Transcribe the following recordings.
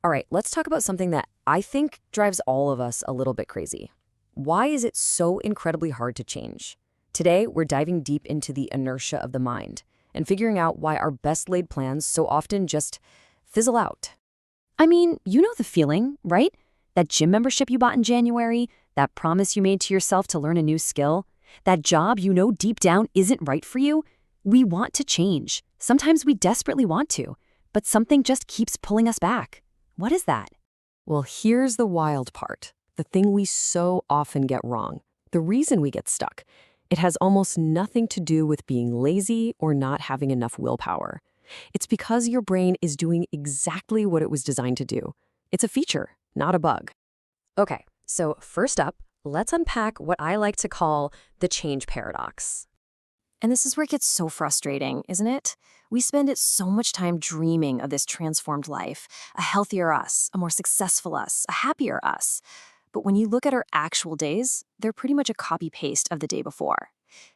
All right, let's talk about something that I think drives all of us a little bit crazy. Why is it so incredibly hard to change? Today, we're diving deep into the inertia of the mind and figuring out why our best laid plans so often just fizzle out. I mean, you know the feeling, right? That gym membership you bought in January, that promise you made to yourself to learn a new skill, that job you know deep down isn't right for you. We want to change. Sometimes we desperately want to, but something just keeps pulling us back. What is that? Well, here's the wild part, the thing we so often get wrong, the reason we get stuck. It has almost nothing to do with being lazy or not having enough willpower. It's because your brain is doing exactly what it was designed to do. It's a feature, not a bug. Okay, so first up, let's unpack what I like to call the change paradox. And this is where it gets so frustrating, isn't it? We spend so much time dreaming of this transformed life, a healthier us, a more successful us, a happier us. But when you look at our actual days, they're pretty much a copy-paste of the day before.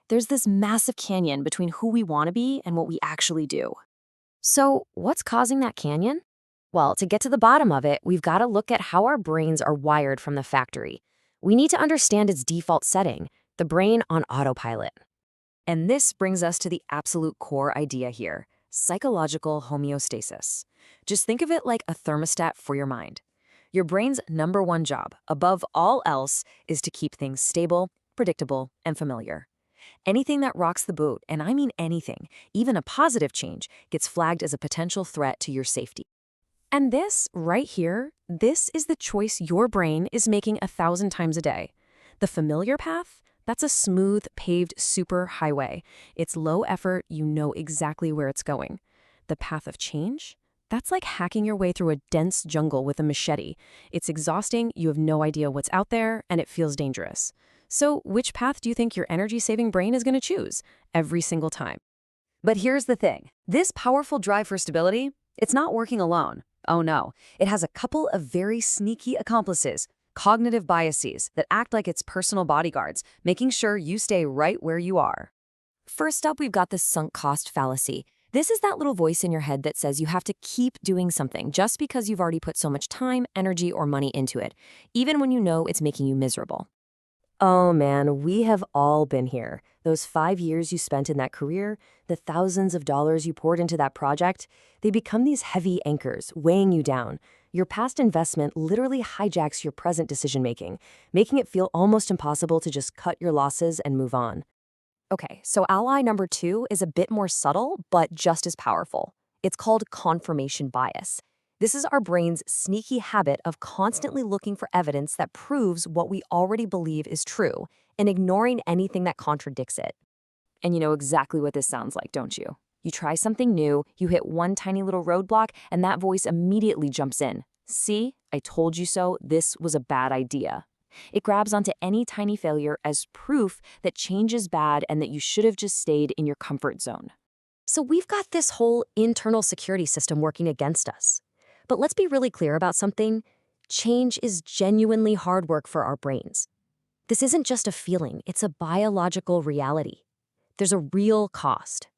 There's this massive canyon between who we want to be and what we actually do. So, what's causing that canyon? Well, to get to the bottom of it, we've got to look at how our brains are wired from the factory. We need to understand its default setting, the brain on autopilot. And this brings us to the absolute core idea here, psychological homeostasis. Just think of it like a thermostat for your mind. Your brain's number one job, above all else, is to keep things stable, predictable, and familiar. Anything that rocks the boat, and I mean anything, even a positive change, gets flagged as a potential threat to your safety. And this, right here, this is the choice your brain is making 1,000 times a day. The familiar path? That's a smooth, paved superhighway. It's low effort, you know exactly where it's going. The path of change? That's like hacking your way through a dense jungle with a machete. It's exhausting, you have no idea what's out there, and it feels dangerous. So which path do you think your energy-saving brain is going to choose? Every single time. But here's the thing. This powerful drive for stability, it's not working alone. Oh no, it has a couple of very sneaky accomplices. Cognitive biases that act like its personal bodyguards, making sure you stay right where you are. First up, we've got the sunk cost fallacy. This is that little voice in your head that says you have to keep doing something just because you've already put so much time, energy, or money into it, even when you know it's making you miserable. Oh man, we have all been here. Those 5 years you spent in that career, the thousands of dollars you poured into that project, they become these heavy anchors weighing you down. Your past investment literally hijacks your present decision-making, making it feel almost impossible to just cut your losses and move on. Okay, so ally number 2 is a bit more subtle, but just as powerful. It's called confirmation bias. This is our brain's sneaky habit of constantly looking for evidence that proves what we already believe is true and ignoring anything that contradicts it. And you know exactly what this sounds like, don't you? You try something new, you hit one tiny little roadblock, and that voice immediately jumps in. See, I told you so, this was a bad idea. It grabs onto any tiny failure as proof that change is bad and that you should have just stayed in your comfort zone. So we've got this whole internal security system working against us. But let's be really clear about something. Change is genuinely hard work for our brains. This isn't just a feeling, it's a biological reality. There's a real cost.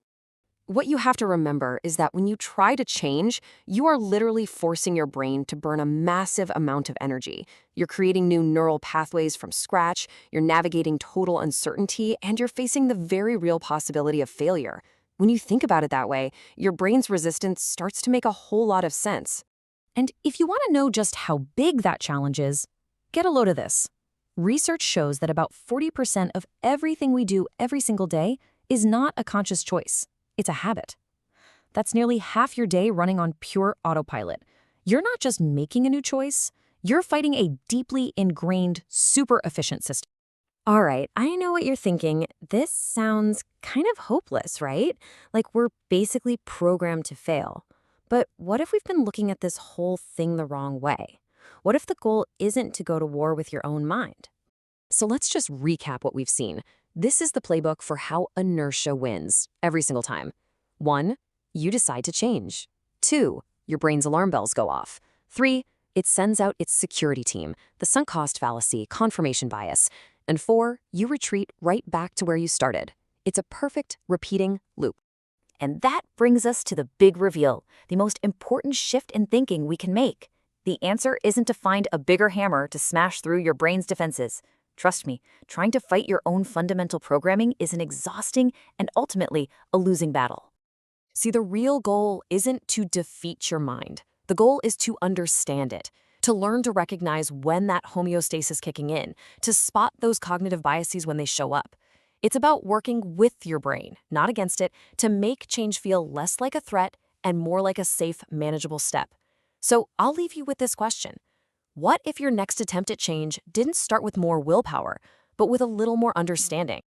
What you have to remember is that when you try to change, you are literally forcing your brain to burn a massive amount of energy. You're creating new neural pathways from scratch, you're navigating total uncertainty, and you're facing the very real possibility of failure. When you think about it that way, your brain's resistance starts to make a whole lot of sense. And if you want to know just how big that challenge is, get a load of this. Research shows that about 40% of everything we do every single day is not a conscious choice. It's a habit. That's nearly half your day running on pure autopilot. You're not just making a new choice, you're fighting a deeply ingrained, super efficient system. All right, I know what you're thinking. This sounds kind of hopeless, right? Like we're basically programmed to fail. But what if we've been looking at this whole thing the wrong way? What if the goal isn't to go to war with your own mind? So let's just recap what we've seen. This is the playbook for how inertia wins every single time. 1, you decide to change. 2, your brain's alarm bells go off. 3, it sends out its security team, the sunk cost fallacy, confirmation bias. And 4, you retreat right back to where you started. It's a perfect repeating loop. And that brings us to the big reveal, the most important shift in thinking we can make. The answer isn't to find a bigger hammer to smash through your brain's defenses. Trust me, trying to fight your own fundamental programming is an exhausting and ultimately a losing battle. See, the real goal isn't to defeat your mind. The goal is to understand it, to learn to recognize when that homeostasis is kicking in, to spot those cognitive biases when they show up. It's about working with your brain, not against it, to make change feel less like a threat and more like a safe, manageable step. So I'll leave you with this question. What if your next attempt at change didn't start with more willpower, but with a little more understanding?